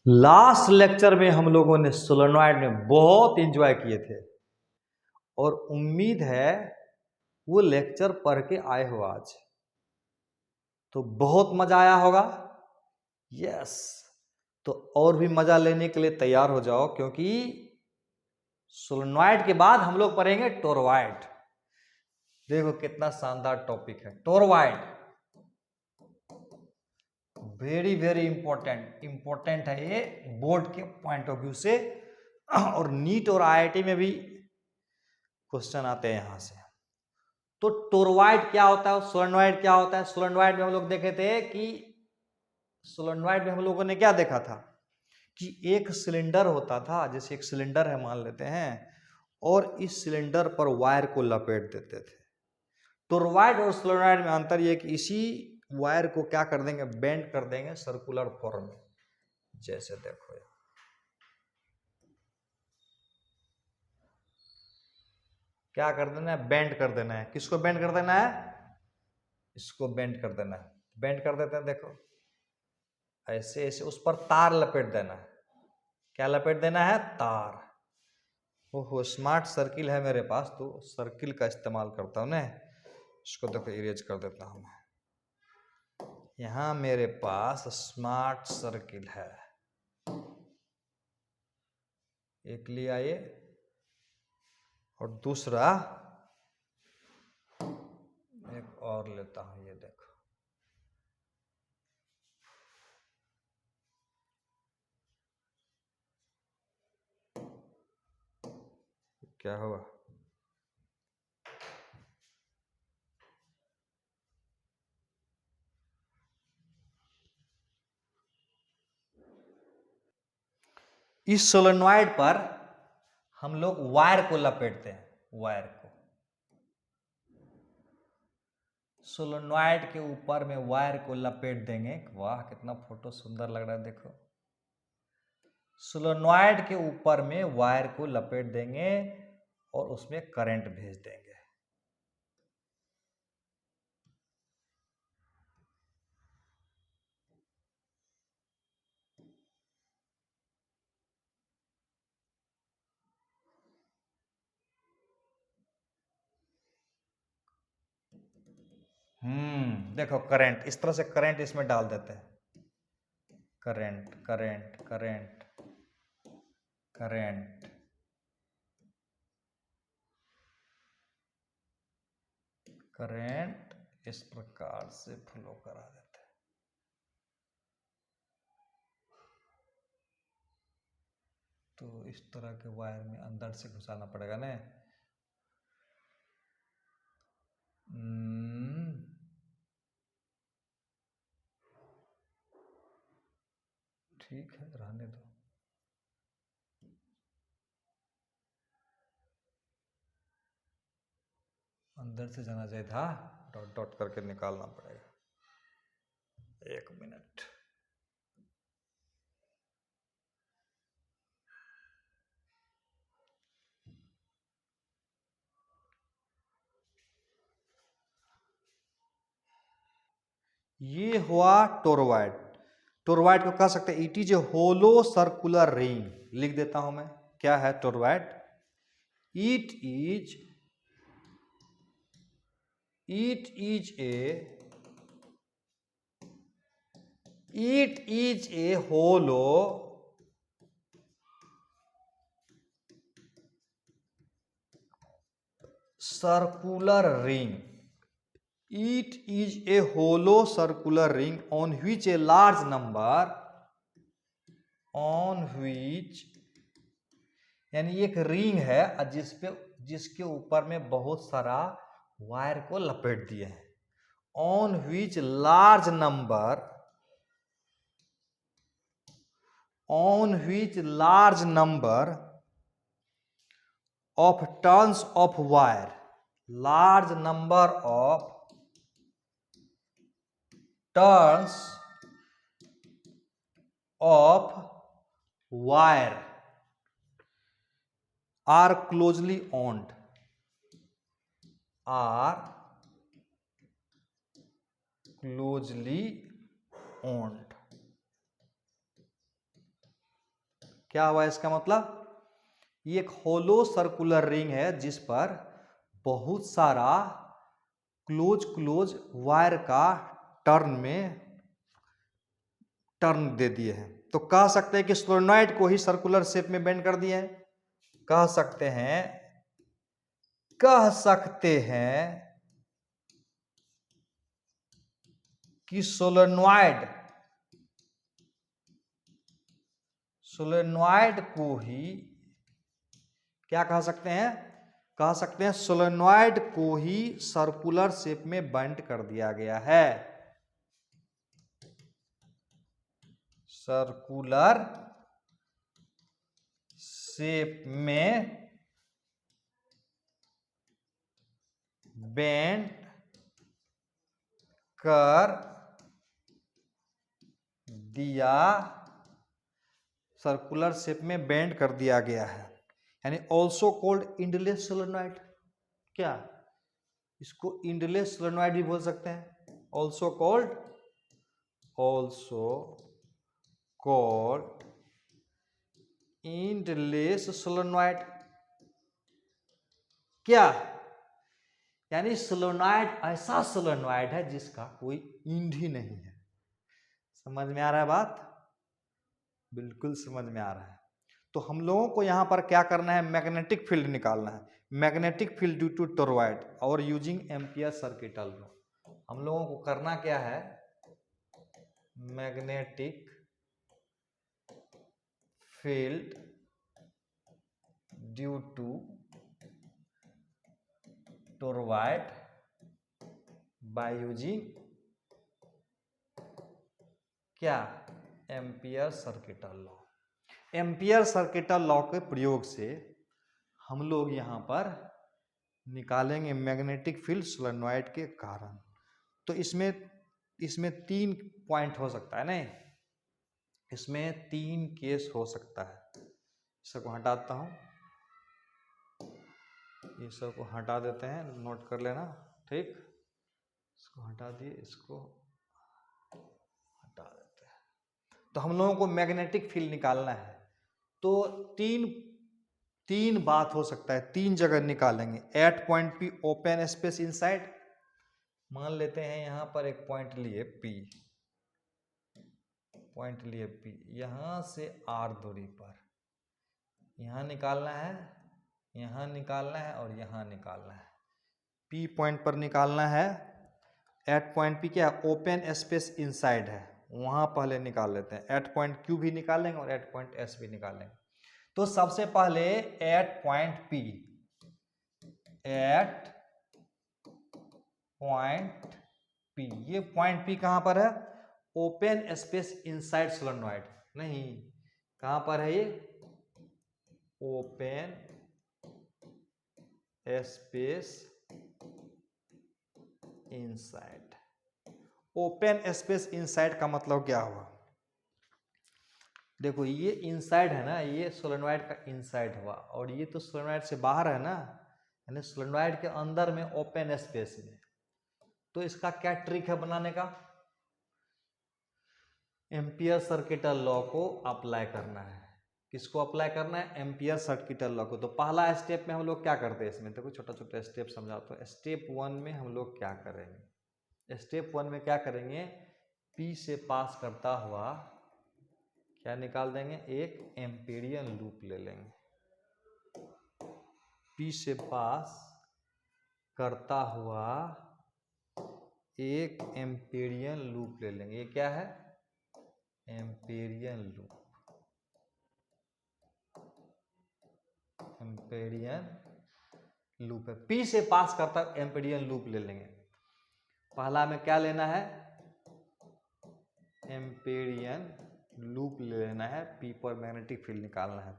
Last lecture में हम लोगों ने सोलेनॉइड में बहुत एंजॉय किए थे और उम्मीद है वो लेक्चर पढ़ के आए हो आज, तो बहुत मजा आया होगा। यस, तो और भी मजा लेने के लिए तैयार हो जाओ, क्योंकि सोलेनॉइड के बाद हम लोग पढ़ेंगे टोरॉइड। देखो कितना शानदार टॉपिक है टोरॉइड, वेरी वेरी इंपॉर्टेंट है ये बोर्ड के पॉइंट ऑफ व्यू से, और नीट और आईआईटी में भी क्वेश्चन आते हैं यहां से। तो टोरॉइड क्या होता है, सोलेनॉइड क्या होता है? सोलेनॉइड में हम लोग देखे थे कि सोलेनॉइड में हम लोगों ने क्या देखा था कि एक सिलेंडर होता था, जैसे एक सिलेंडर है मान लेते हैं, और इस सिलेंडर पर वायर को लपेट देते थे। टोरॉइड और सोलेनॉइड में अंतर यह कि इसी वायर को क्या कर देंगे, बेंड कर देंगे सर्कुलर फॉर्म में। जैसे देखो यार, क्या कर देना है, बेंड कर देना है। किसको बेंड कर देना है? इसको बेंड कर देना है। बेंड कर देते हैं, देखो ऐसे ऐसे उस पर तार लपेट देना है। क्या लपेट देना है? तार। ओहो, स्मार्ट सर्किल है मेरे पास, तो सर्किल का इस्तेमाल करता हूं ना। इसको देखो इरेज कर देता हूं मैं। यहां मेरे पास स्मार्ट सर्किल है, एक लिया ये, और दूसरा एक और लेता हूं, ये देखो। क्या हुआ? इस सोलेनॉइड पर हम लोग वायर को लपेटते हैं, वायर को सोलेनॉइड के ऊपर में वायर को लपेट देंगे। वाह कितना फोटो सुंदर लग रहा है, देखो। सोलेनॉइड के ऊपर में वायर को लपेट देंगे और उसमें करंट भेज देंगे। देखो करंट, इस तरह से करंट इसमें डाल देते हैं। Current current current current, current इस प्रकार से फ्लो करा देते हैं। तो इस तरह के वायर में अंदर से घुसाना पड़ेगा ना। ठीक है, रहने दो। अंदर से जाना चाहिए था, डॉट डॉट करके निकालना पड़ेगा। 1 मिनट। ये हुआ टोरॉइड। टोरॉइड को कह सकते हैं it is a hollow circular ring. लिख देता हूं मैं, क्या है toroid? It is a hollow circular ring. It is a hollow circular ring on which a large number, यानी एक रिंग है जिसके ऊपर में बहुत सारा वायर को लपेट दिए हैं। On which large number of turns of wire, large number of turns of wire are closely owned, क्या हुआ इसका मतलब? ये एक होलो सर्कुलर रिंग है जिस पर बहुत सारा क्लोज वायर का टर्न दे दिए हैं। तो कह सकते हैं कि सोलेनॉइड को ही सर्कुलर शेप में बेंड कर दिए हैं। कह सकते हैं कि सोलेनॉइड को ही क्या कह सकते हैं? कह सकते हैं सोलेनॉइड को ही सर्कुलर शेप में बेंड कर दिया गया है। सर्कुलर शेप में बेंड कर दिया, सर्कुलर शेप में बेंड कर दिया गया है, यानी ऑल्सो कॉल्ड इंडलेस सोलेनॉइड। क्या इसको इंडलेस सोलेनॉइड भी बोल सकते हैं? Also called endless solenoid. क्या यानी सोलेनॉइड ऐसा सोलेनॉइड है जिसका कोई इंड ही नहीं है। समझ में आ रहा है बात? बिल्कुल समझ में आ रहा है। तो हम लोगों को यहां पर क्या करना है? मैग्नेटिक फील्ड निकालना है। Magnetic field due to toroid और यूजिंग एम्पियर सर्किट लॉ। हम लोगों को करना क्या है? Magnetic field due to toroid by using क्या? Ampere circuit law. Ampere circuit law के प्रयोग से हम लोग यहां पर निकालेंगे मैग्नेटिक फील्ड सोलेनॉइड के कारण। तो इसमें 3 पॉइंट हो सकता है नहीं, इसमें 3 केस हो सकता है। इसको हटाता हूं, ये सब को हटा देते हैं, नोट कर लेना। ठीक, इसको हटा दिए, इसको हटा देते हैं। तो हम लोगों को मैग्नेटिक फील्ड निकालना है। तो तीन बात हो सकता है, 3 जगह निकालेंगे। At point P open space inside, मान लेते हैं यहां पर एक पॉइंट लिए P, यहां से R दूरी पर, यहां निकालना है, यहां निकालना है और यहां निकालना है। P पॉइंट पर निकालना है। एट पॉइंट P क्या? ओपन स्पेस इनसाइड है, वहां पहले निकाल लेते हैं। एट पॉइंट Q भी निकालेंगे और एट पॉइंट S भी निकालेंगे। तो सबसे पहले एट पॉइंट P, ये पॉइंट P कहां पर है? Open space inside solenoid. नहीं, कहां पर है ये? Open space inside. Open space inside का मतलब क्या हुआ? देखो ये इनसाइड है ना, ये सोलेनॉइड का इनसाइड हुआ, और ये तो सोलेनॉइड से बाहर है ना, यानी सोलेनॉइड के अंदर में ओपन स्पेस में। तो इसका क्या ट्रिक है बनाने का? एम्पियर सर्किट लॉ को अप्लाई करना है। किसको अप्लाई करना है? एम्पियर सर्किट लॉ को। तो पहला स्टेप में हम लोग क्या करते हैं, इसमें देखो छोटा छोटा स्टेप समझाता हूं। स्टेप 1 में हम लोग क्या करेंगे? स्टेप 1 में क्या करेंगे? P से पास करता हुआ क्या निकाल देंगे? एक एम्पीरियन लूप ले लेंगे। P से पास करता हुआ एक एम्पीरियन लूप ले लेंगे। ये क्या है? Amperian loop. एम्पीरियन लूप है, P से पास करता एम्पीरियन लूप ले लेंगे। पहला में क्या लेना है? एम्पीरियन लूप ले लेना है, P पर मैग्नेटिक फील्ड निकालना है।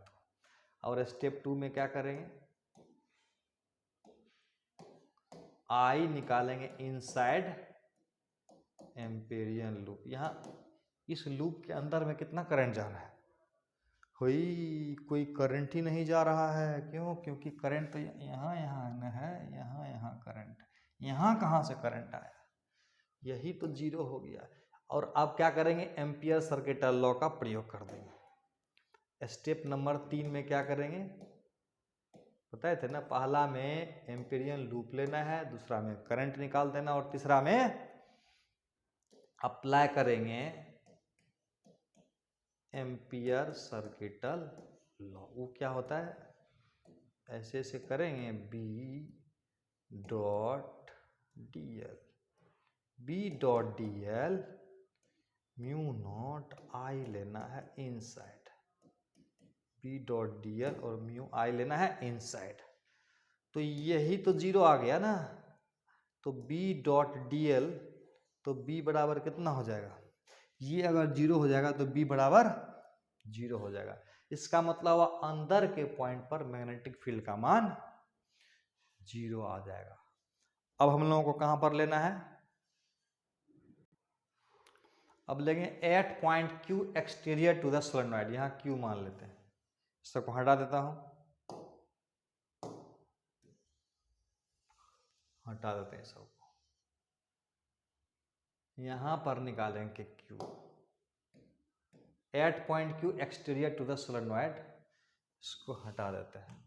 और स्टेप 2 में क्या करेंगे? I निकालेंगे इनसाइड एम्पीरियन लूप। यहां इस लूप के अंदर में कितना करंट जा रहा है? कोई करंट ही नहीं जा रहा है। क्यों? क्योंकि करंट तो यहाँ यहाँ है, यहाँ यहाँ करंट, यहाँ कहाँ से करंट आया? यही तो जीरो हो गया। और अब क्या करेंगे? एम्पियर सर्किट लॉ का प्रयोग कर देंगे। स्टेप नंबर 3 में क्या करेंगे, बताए थे ना, पहला में एम्पीरियन लूप लेना है, दूसरा में करंट निकाल देना और तीसरा में अप्लाई करेंगे एम्पियर सर्किटल लॉ। वो क्या होता है, ऐसे ऐसे करेंगे, B dot D L, B dot D L mu naught I लेना है inside, B dot D L और म्यू आई लेना है इनसाइड। तो यही तो जीरो आ गया ना, तो बी डॉट डी एल, तो बी बराबर कितना हो जाएगा, ये अगर जीरो हो जाएगा तो बी बराबर जीरो हो जाएगा। इसका मतलब अंदर के पॉइंट पर मैग्नेटिक फील्ड का मान जीरो आ जाएगा। अब हम लोगों को कहां पर लेना है, अब लेंगे at point Q exterior to the solenoid, यहां क्यू मान लेते हैं, इसको हटा देता हूं, हटा देते हैं सबको, यहां पर निकालेंगे Q, at point Q exterior to the solenoid, इसको हटा देते हैं,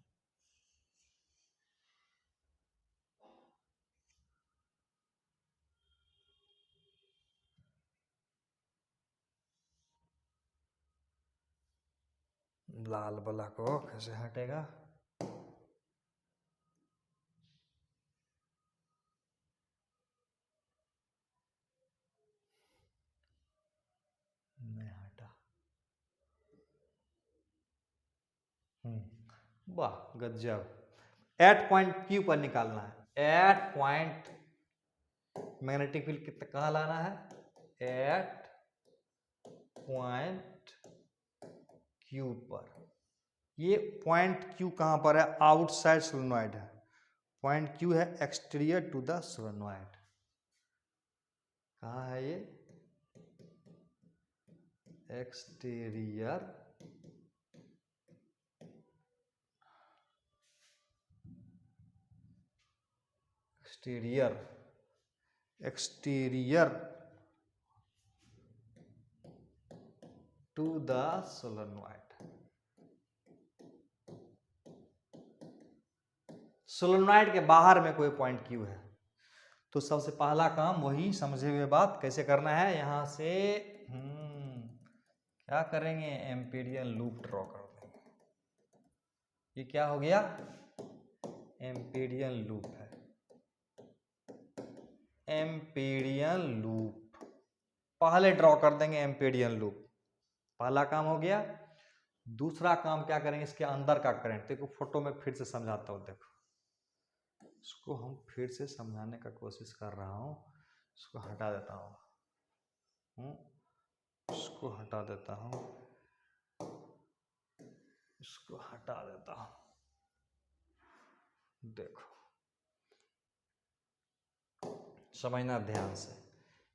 लाल वाला को कैसे हटेगा, नहीं हटा, वाह गजब। एट पॉइंट क्यू पर निकालना है, एट पॉइंट मैग्नेटिक फील्ड कितना कहाँ लाना है, एट पॉइंट क्यू पर, ये पॉइंट क्यू कहां पर है, आउटसाइड सोलेनॉइड है, पॉइंट क्यू है एक्सटीरियर टू द सोलेनॉइड, कहाँ है ये, exterior exterior exterior to the solenoid, solenoid के बाहर में कोई पॉइंट क्यू है, तो सबसे पहला काम वही समझे हुए बात कैसे करना है, यहां से क्या करेंगे, एम्पीरियन लूप ड्रॉ कर देंगे, ये क्या हो गया, एम्पीरियन लूप है, एम्पीरियन लूप पहले ड्रॉ कर देंगे, एम्पीरियन लूप पहला काम हो गया। दूसरा काम क्या करेंगे, इसके अंदर का करंट, देखो फोटो में फिर से समझाता हूं, देखो इसको हम फिर से समझाने का कोशिश कर रहा हूं, इसको हटा देता हूं, इसको हटा देता हूं, इसको हटा देता हूं, देखो समझना ध्यान से,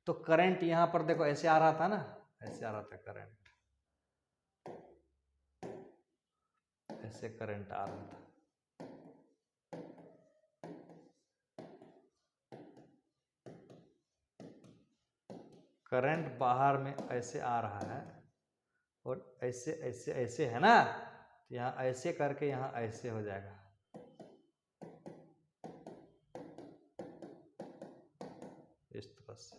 तो करंट यहां पर देखो ऐसे आ रहा था ना, ऐसे आ रहा था करंट, ऐसे करंट आ रहा था, करंट बाहर में ऐसे आ रहा है और ऐसे ऐसे ऐसे है ना, तो यहाँ ऐसे करके यहाँ ऐसे हो जाएगा, इस तरह से,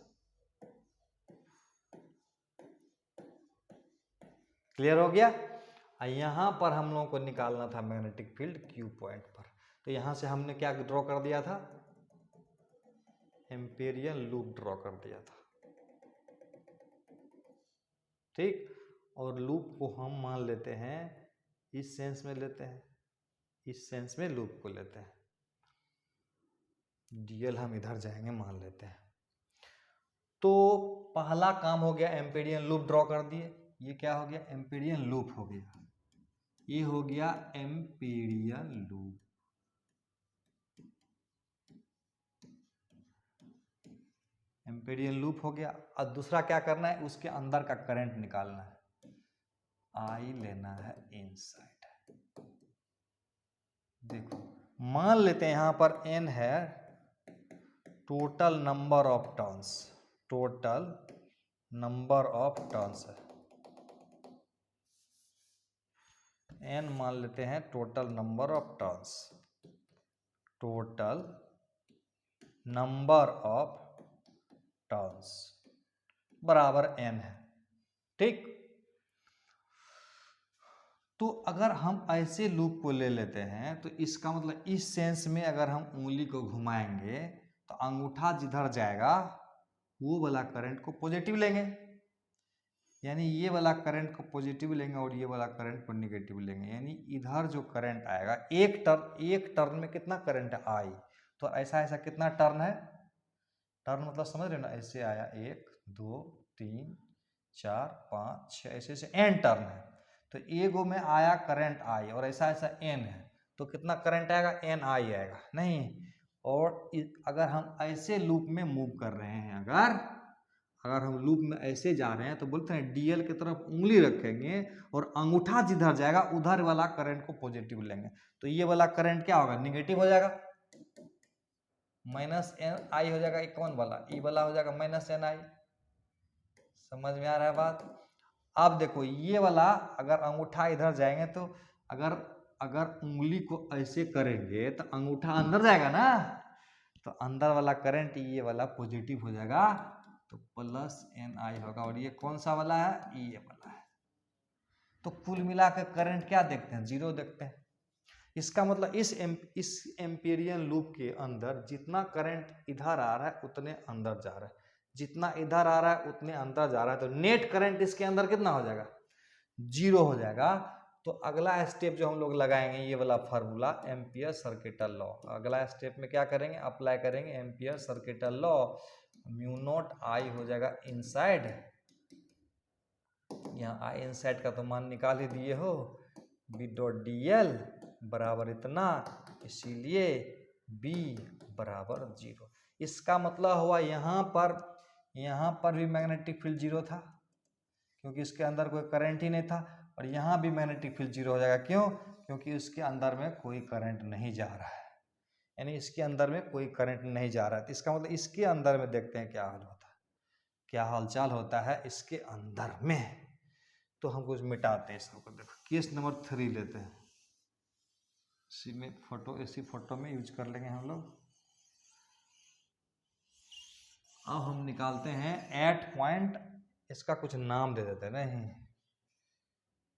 क्लियर हो गया। यहां पर हम लोगों को निकालना था मैग्नेटिक फील्ड क्यू पॉइंट पर, तो यहां से हमने क्या ड्रॉ कर दिया था, एम्पीरियन लूप ड्रॉ कर दिया था, ठीक, और लूप को हम मान लेते हैं, इस सेंस में लेते हैं, इस सेंस में लूप को लेते हैं, डीएल हम इधर जाएंगे मान लेते हैं। तो पहला काम हो गया, एम्पीरियन लूप ड्रॉ कर दिए, ये क्या हो गया, एम्पीरियन लूप हो गया, ये हो गया एम्पीरियन लूप, एम्पीरियन लूप हो गया। और दूसरा क्या करना है, उसके अंदर का करंट निकालना है, आई लेना है इनसाइड, देखो मान लेते हैं यहां पर n है total number of turns, total number of turns है, n मान लेते हैं total number of turns, total number of turns बराबर n है, ठीक। तो अगर हम ऐसे लूप को ले लेते हैं तो इसका मतलब इस सेंस में अगर हम उंगली को घुमाएंगे तो अंगूठा जिधर जाएगा वो वाला करंट को पॉजिटिव लेंगे, यानी ये वाला करंट को पॉजिटिव लेंगे और ये वाला करंट को नेगेटिव लेंगे, यानी इधर जो करंट आएगा एक टर्न में कितना करंट है आई, तो ऐसा ऐसा कितना टर्न है, टर्न मतलब समझ रहे हो ना, ऐसे आया 1 2 3 4 5 6 ऐसे ऐसे n टर्न है, तो एगो में आया करंट आई और ऐसा ऐसा n है, तो कितना करंट आएगा n आई आएगा नहीं। और अगर हम ऐसे लूप में मूव कर रहे हैं, अगर हम लूप में ऐसे जा रहे हैं तो बोलते हैं डीएल की तरफ उंगली रखेंगे और अंगूठा जिधर जाएगा उधर वाला करंट को पॉजिटिव लेंगे, तो ये वाला करंट क्या होगा, निगेटिव हो जाएगा, माइनस एन आई हो जाएगा, कौन वाला ई वाला हो जाएगा माइनस एन आई। समझ में आ रहा है बात। अब देखो ये वाला अगर अंगूठा इधर जाएंगे तो अगर उंगली को ऐसे करेंगे तो अंगूठा अंदर जाएगा ना, तो अंदर वाला करंट ये वाला पॉजिटिव हो जाएगा, तो प्लस एन आई होगा, और ये कौन सा वाला है, ये वाला है। तो कुल मिला के करंट क्या देखते हैं, जीरो देखते हैं। इसका मतलब इस एम्पीरियन लूप के अंदर जितना करंट इधर आ रहा है उतने अंदर जा रहा है, जितना इधर आ रहा है उतने अंदर जा रहा है, तो नेट करंट इसके अंदर कितना हो जाएगा, जीरो हो जाएगा। तो अगला स्टेप जो हम लोग लगाएंगे ये वाला फार्मूला एम्पियर सर्किटल लॉ, अगला स्टेप में क्या करेंगे, अप्लाई करेंगे Ampere circuital law, mu naught I हो जाएगा इनसाइड, यहाँ आई इनसाइड का तो मान निकाल ही दिए हो, बी डॉट डी एल बराबर इतना, इसीलिए B बराबर 0। इसका मतलब हुआ यहाँ पर भी मैग्नेटिक फील्ड जीरो था क्योंकि इसके अंदर कोई करंट ही नहीं था, और यहाँ भी मैग्नेटिक फील्ड जीरो हो जाएगा, क्यों, क्योंकि इसके अंदर में कोई करंट नहीं जा रहा है, यानी इसके अंदर में कोई करंट नहीं जा रहा है। तो इसका मतलब इसके अंदर में देखते हैं क्या हाल होता है, क्या हालचाल होता है इसके अंदर में। तो हम कुछ मिटाते हैं इसको, देखो केस नंबर 3 लेते हैं, इसी फोटो में यूज कर लेंगे हम लोग। अब हम निकालते हैं एट पॉइंट, इसका कुछ नाम दे देते हैं, नहीं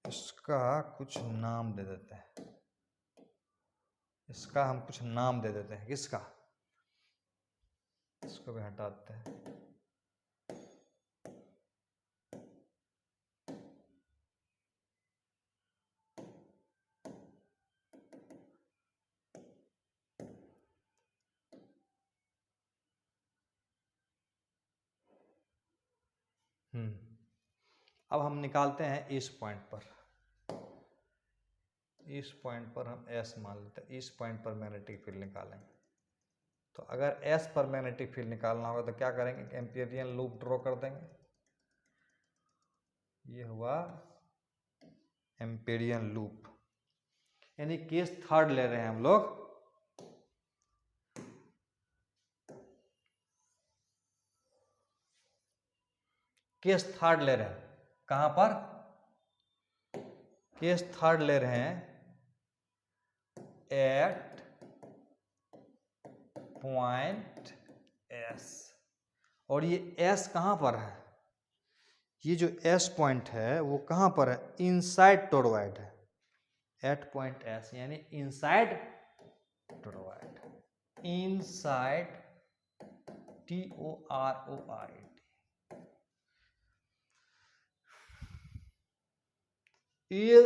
इसका कुछ नाम दे देते हैं, इसका हम कुछ नाम दे देते हैं, किसका, इसको भी हटाते हैं। अब हम निकालते हैं इस पॉइंट पर, इस पॉइंट पर हम एस मान लेते हैं, इस पॉइंट पर मैग्नेटिक फील्ड निकालेंगे। तो अगर एस पर मैग्नेटिक फील्ड निकालना होगा तो क्या करेंगे, एम्पीरियन लूप ड्रॉ कर देंगे, ये हुआ एम्पीरियन लूप, यानी केस थर्ड ले रहे हैं हम लोग। केस थर्ड ले रहे हैं, कहां पर, केस थर्ड ले रहे हैं एट पॉइंट एस, और ये एस कहां पर है, ये जो एस पॉइंट है वो कहां पर है, इनसाइड टोरॉइड है, एट पॉइंट एस यानी इनसाइड टोरॉइड, इनसाइड TOROID। ये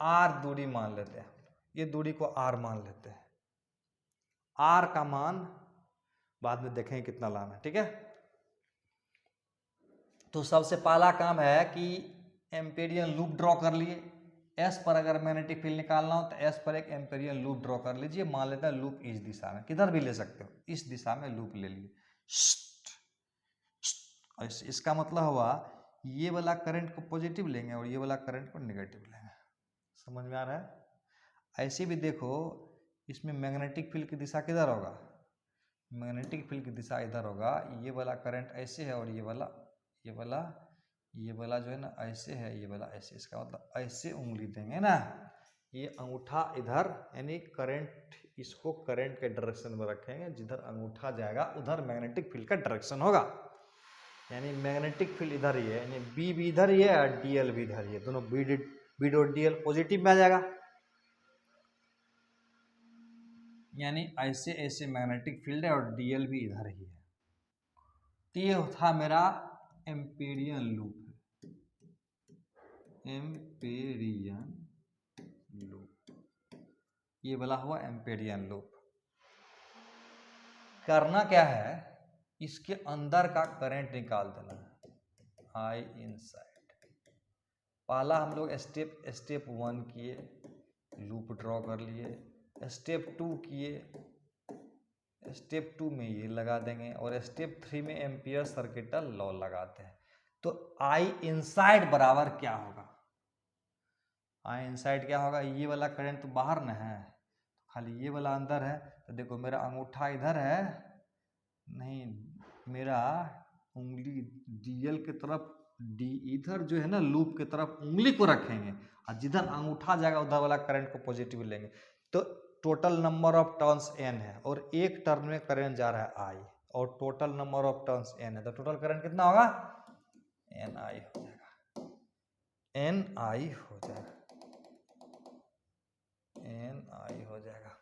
R दूरी मान लेते हैं, ये दूरी को R मान लेते हैं, R का मान बाद में देखेंगे कितना लाना है, ठीक है। तो सबसे पहला काम है कि एम्पीरियन लूप ड्रॉ कर लिए, एस पर अगर मैग्नेटिक फील्ड निकालना हो तो एस पर एक एम्पीरियन लूप ड्रॉ कर लीजिए, मान लेते हैं लूप इस दिशा में, किधर भी ले सकते हो, इस दिशा में लूप ले लिए। इसका मतलब हुआ ये वाला करंट को पॉजिटिव लेंगे और ये वाला करंट को नेगेटिव लेंगे, समझ में आ रहा है। ऐसे भी देखो इसमें मैग्नेटिक फील्ड की दिशा किधर होगा, मैग्नेटिक फील्ड की दिशा इधर होगा, ये वाला करंट ऐसे है और ये वाला ये वाला जो है ना ऐसे है, ये वाला ऐसे, इसका मतलब ऐसे उंगली देंगे ना, ये अंगूठा इधर, यानी करंट, इसको करंट के डायरेक्शन में रखेंगे, जिधर अंगूठा जाएगा उधर मैग्नेटिक फील्ड का डायरेक्शन होगा। यानी मैग्नेटिक फील्ड इधर ही है, यानी बी भी इधर ही है और डीएल भी इधर ही है, दोनों बी डॉट डीएल पॉजिटिव में आ जाएगा। यानी ऐसे ऐसे मैग्नेटिक फील्ड है और डीएल भी इधर ही है। तो ये था मेरा एम्पेरियन लूप, एम्पेरियन लूप, ये वाला हुआ एम्पेरियन लूप। करना क्या है, इसके अंदर का करंट निकाल देना है, आई इनसाइड। पहला हम लोग स्टेप 1 किए, लूप ड्रॉ कर लिए, स्टेप 2 किए, स्टेप 2 में ये लगा देंगे, और स्टेप 3 में एम्पियर सर्किटल लॉ लगाते हैं। तो आई इनसाइड बराबर क्या होगा, आई इनसाइड क्या होगा, ये वाला करंट तो बाहर न है, खाली ये वाला अंदर है। तो देखो मेरा अंगूठा इधर है, नहीं मेरा उंगली डीएल की तरफ, डी इधर जो है ना लूप की तरफ उंगली को रखेंगे, और जिधर अंगूठा जाएगा उधर वाला करंट को पॉजिटिव लेंगे। तो total number of turns n है, और एक टर्न में करंट जा रहा है I, और total number of turns n है, तो टोटल करंट कितना होगा, ni हो जाएगा, ni हो जाएगा, ni हो जाएगा।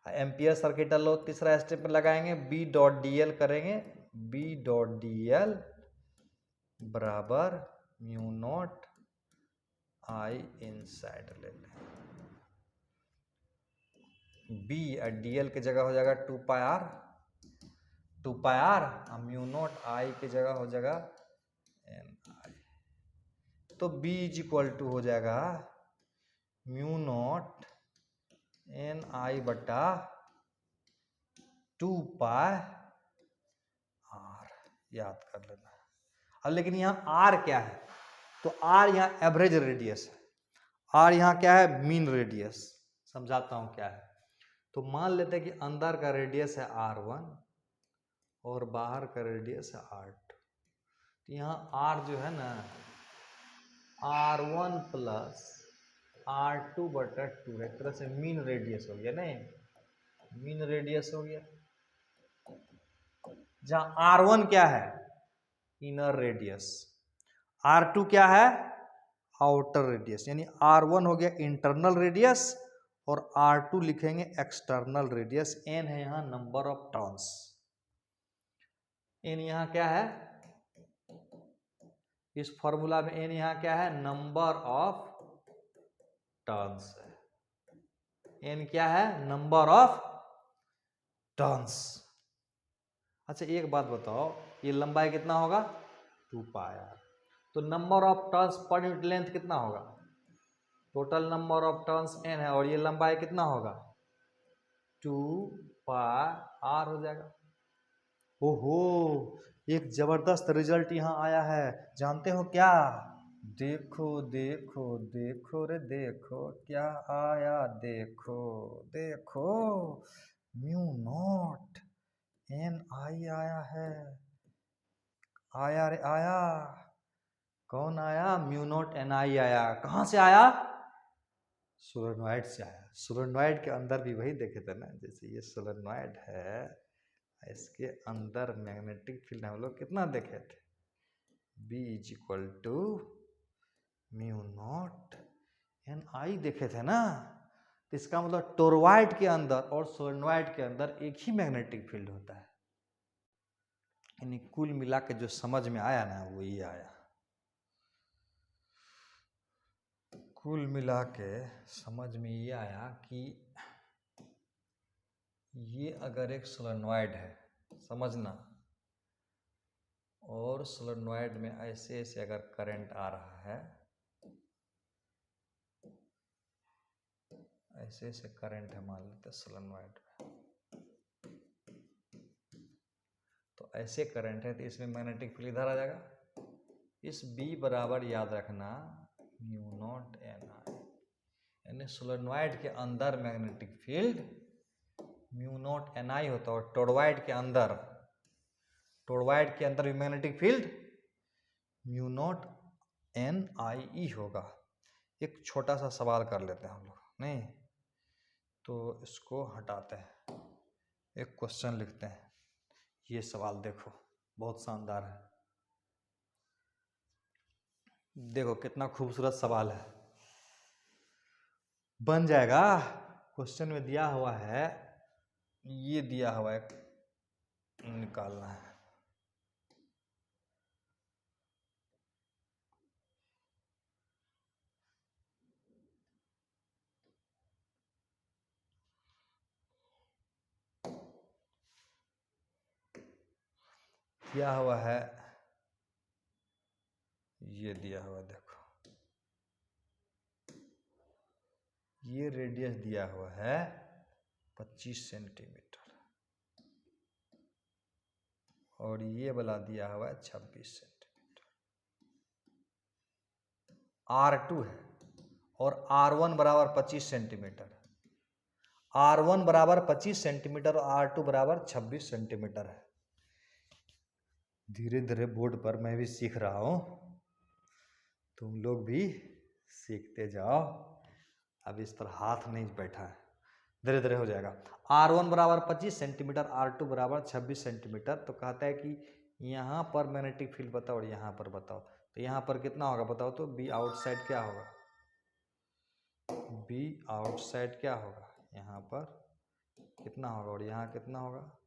एम्पियर सर्किटल लॉ तीसरा स्टेप में लगाएंगे, बी डॉट डीएल करेंगे, बी डॉट डीएल बराबर म्यू नॉट आई इनसाइड ले लें, बी और डीएल की जगह हो जाएगा 2 पाई आर, और म्यू नॉट आई की जगह हो जाएगा एन आई। तो बी इज इक्वल टू हो जाएगा म्यू नॉट एन आई बटा 2 पाई आर, याद कर लेना। अब लेकिन यहाँ आर क्या है, तो आर यहाँ एवरेज रेडियस है, आर यहाँ क्या है, मीन रेडियस। समझाता हूँ क्या है। तो मान लेते हैं कि अंदर का रेडियस है R1 और बाहर का रेडियस है R2। तो यहाँ R जो है ना R1 प्लस R2 बटा 2, एक तरह से मीन रेडियस हो गया, नहीं मीन रेडियस हो गया। जहाँ R1 क्या है, इनर रेडियस, R2 क्या है, आउटर रेडियस, यानी R1 हो गया इंटरनल रेडियस और R2 लिखेंगे एक्सटर्नल रेडियस। n है यहाँ नंबर ऑफ टर्न्स, n यहाँ क्या है, इस फॉर्मूला में n यहाँ क्या है, नंबर ऑफ टर्न्स है, n क्या है, नंबर ऑफ टर्न्स। अच्छा एक बात बताओ, ये लंबाई कितना होगा, 2 पाई आर, तो number of turns per unit length कितना होगा, total number of turns n है, और ये लंबाई कितना होगा 2 पाई आर हो जाएगा। ओहो, एक जबरदस्त रिजल्ट यहाँ आया है, जानते हो क्या, देखो देखो देखो रे देखो क्या आया, देखो देखो म्यू नॉट एन आई आया है, आया रे आया, कौन आया, म्यू नॉट एन आई आया। कहाँ से आया, सोलेनॉइड से आया। सोलेनॉइड के अंदर भी वही देखे थे ना, जैसे ये सोलेनॉइड है, इसके अंदर मैग्नेटिक फील्ड हम लोग कितना देखे थे, B is equal to mu naught N I देखे थे ना। तो इसका मतलब टोरॉइड के अंदर और सोलेनॉइड के अंदर एक ही मैग्नेटिक फील्ड होता है। यानी कुल मिला के जो समझ में आया ना वो ये आया, कुल मिला के समझ में ये आया कि ये अगर एक सोलेनॉइड है, समझना, और सोलेनॉइड में ऐसे ऐसे अगर करंट आ रहा है, ऐसे ऐसे करंट है मान लेते सोलेनॉइड में, तो ऐसे करंट है, तो इसमें मैग्नेटिक फील्ड इधर आ जाएगा। इस B बराबर याद रखना म्यू नॉट एन आई, यानी सोलेनॉइड के अंदर magnetic field mu naught N I होता है, और टोरॉइड के अंदर भी magnetic field mu naught NIE होगा। एक छोटा सा सवाल कर लेते हैं हम लोग, नहीं तो इसको हटाते हैं, एक क्वेश्चन लिखते हैं। ये सवाल देखो बहुत शानदार है, देखो कितना खूबसूरत सवाल है। बन जाएगा, क्वेश्चन में दिया हुआ है, ये दिया हुआ है, निकालना है। दिया हुआ है, ये दिया हुआ देखो, ये रेडियस दिया हुआ है 25 सेंटीमीटर और ये वाला दिया हुआ है 26 सेंटीमीटर। R2 है और R1 बराबर 25 सेंटीमीटर, R1 बराबर 25 सेंटीमीटर और R2 बराबर 26 सेंटीमीटर है। धीरे धीरे बोर्ड पर मैं भी सीख रहा हूँ, तुम लोग भी सीखते जाओ। अब इस पर हाथ नहीं बैठा है, धीरे धीरे हो जाएगा। R1 बराबर 25 सेंटीमीटर, R2 बराबर 26 सेंटीमीटर। तो कहता है कि यहाँ पर मैग्नेटिक फील्ड बताओ और यहाँ पर बताओ। तो यहाँ पर कितना होगा बताओ तो, बी आउटसाइड क्या होगा, बी आउटसाइड क्या होगा, यहाँ पर कितना होगा और यहाँ कितना होगा।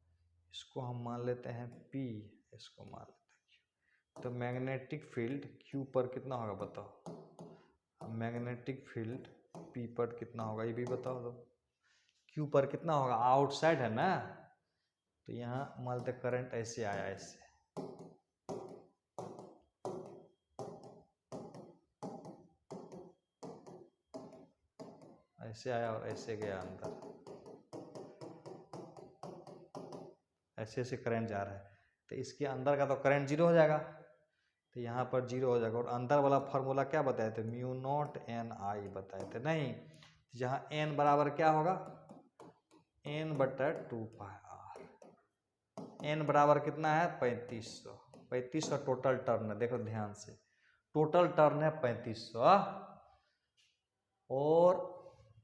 इसको हम मान लेते हैं P, इसको मान लेते हैं Q। तो मैग्नेटिक फील्ड Q पर कितना होगा बताओ, मैग्नेटिक फील्ड P पर कितना होगा ये भी बताओ दो। Q पर कितना होगा, आउटसाइड है ना, तो यहाँ मान लेते करंट ऐसे आया, ऐसे ऐसे आया और ऐसे गया अंदर, ऐसे ऐसे करंट जा रहा है। तो इसके अंदर का तो करंट जीरो हो जाएगा, तो यहाँ पर जीरो हो जाएगा। और अंदर वाला फार्मूला क्या बताए थे, म्यू नॉट एन आई बताए थे, नहीं जहाँ n बराबर क्या होगा, n बटा 2πr। n बराबर कितना है 3500, 3500 टोटल टर्न है, देखो ध्यान से, टोटल टर्न है 3500 और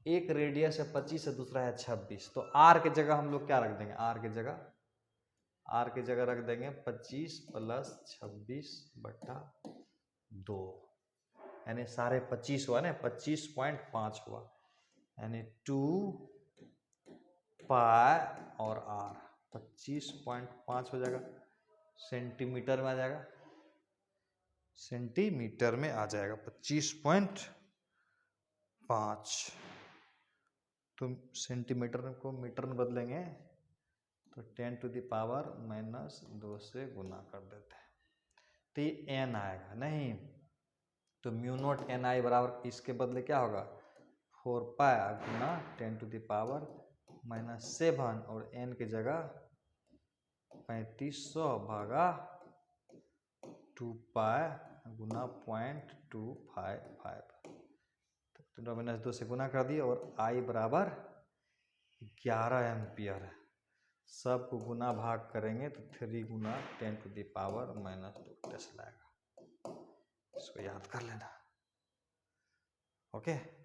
एक रेडियस है 25 है, दूसरा है 26। तो r के जगह हम लोग क्या रख देंगे, r के जगह रख देंगे 25 प्लस 26 बटा 2, यानी सारे 25 हुआ ना, 25.5 हुआ, यानी 2 पाई और r 25.5 हो जाएगा, सेंटीमीटर में आ जाएगा, सेंटीमीटर में आ जाएगा 25.5। तो सेंटीमीटर को मीटर में बदलेंगे तो 10⁻⁻2 से गुना कर देते हैं, तो ये n आएगा, नहीं तो म्यू नॉट एन आई बराबर इसके बदले क्या होगा 4 पाई गुना 10⁻⁻7 और n की जगह 3500 भागा 2 पाई गुना 0.255, तो 10⁻2 से गुना कर दिए और I बराबर 11 एम्पियर है। सबको गुना भाग करेंगे तो 3 गुना 10⁻⁻2 टेस्ला आएगा, इसको याद कर लेना, ओके।